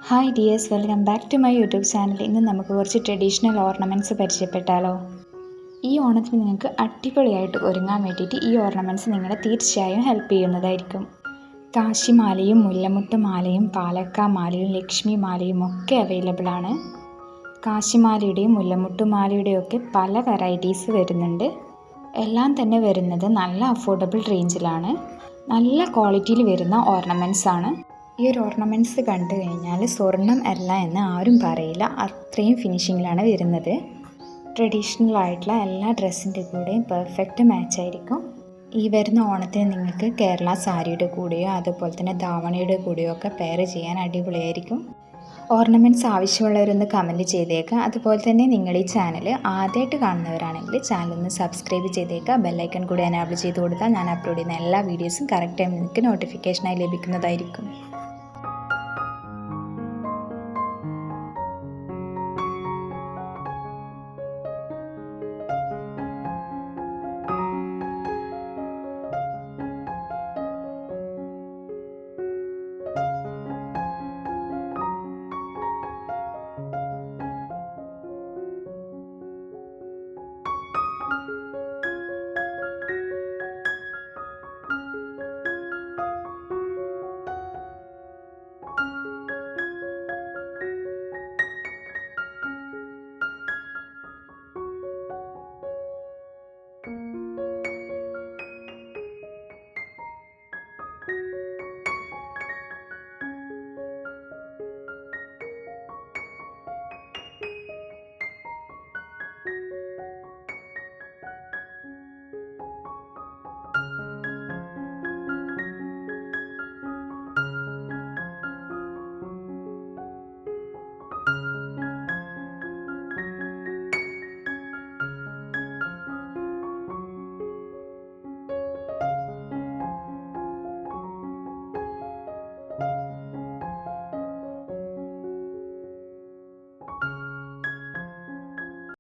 Hi dears, welcome back to my YouTube channel. ഇന്ന് നമുക്ക് കുറച്ച് ട്രഡീഷണൽ ഓർണമെൻറ്റ്സ് പരിചയപ്പെട്ടാലോ. ഈ ഓണത്തിന് നിങ്ങൾക്ക് അടിപൊളിയായിട്ട് ഒരുങ്ങാൻ വേണ്ടിയിട്ട് ഈ ഓർണമെൻറ്റ്സ് നിങ്ങളെ തീർച്ചയായും ഹെൽപ്പ് ചെയ്യുന്നതായിരിക്കും. കാശിമാലയും മുല്ലമുട്ടുമാലയും പാലക്കാമാലയും ലക്ഷ്മി മാലയും ഒക്കെ അവൈലബിൾ ആണ്. കാശിമാലയുടെയും മുല്ലമുട്ടുമാലയുടെയും ഒക്കെ പല വെറൈറ്റീസ് വരുന്നുണ്ട്. എല്ലാം തന്നെ വരുന്നത് നല്ല അഫോർഡബിൾ റേഞ്ചിലാണ്. നല്ല ക്വാളിറ്റിയിൽ വരുന്ന ഓർണമെൻറ്റ്സ് ആണ്. ഈ ഒരു ഓർണമെൻറ്റ്സ് കണ്ടു കഴിഞ്ഞാൽ സ്വർണം അല്ല എന്ന് ആരും പറയില്ല, അത്രയും ഫിനിഷിങ്ങിലാണ് വരുന്നത്. ട്രഡീഷണൽ ആയിട്ടുള്ള എല്ലാ ഡ്രസ്സിൻ്റെ കൂടെയും പെർഫെക്റ്റ് മാച്ച് ആയിരിക്കും. ഈ വരുന്ന ഓണത്തിന് നിങ്ങൾക്ക് കേരള സാരിയുടെ കൂടെയോ അതുപോലെ തന്നെ ധാവണിയുടെ കൂടെയോ ഒക്കെ പെയർ ചെയ്യാൻ അടിപൊളിയായിരിക്കും. ഓർണമെൻറ്റ്സ് ആവശ്യമുള്ളവരൊന്ന് കമൻറ്റ് ചെയ്തേക്കുക. അതുപോലെ തന്നെ നിങ്ങൾ ഈ ചാനൽ ആദ്യമായിട്ട് കാണുന്നവരാണെങ്കിൽ ചാനലൊന്ന് സബ്സ്ക്രൈബ് ചെയ്തേക്കുക. ബെല്ലൈക്കൺ കൂടി എനേബിൾ ചെയ്ത് കൊടുത്താൽ ഞാൻ അപ്ലോഡ് ചെയ്യുന്ന എല്ലാ വീഡിയോസും കറക്റ്റ് ടൈമിൽ നിങ്ങൾക്ക് നോട്ടിഫിക്കേഷനായി ലഭിക്കുന്നതായിരിക്കും.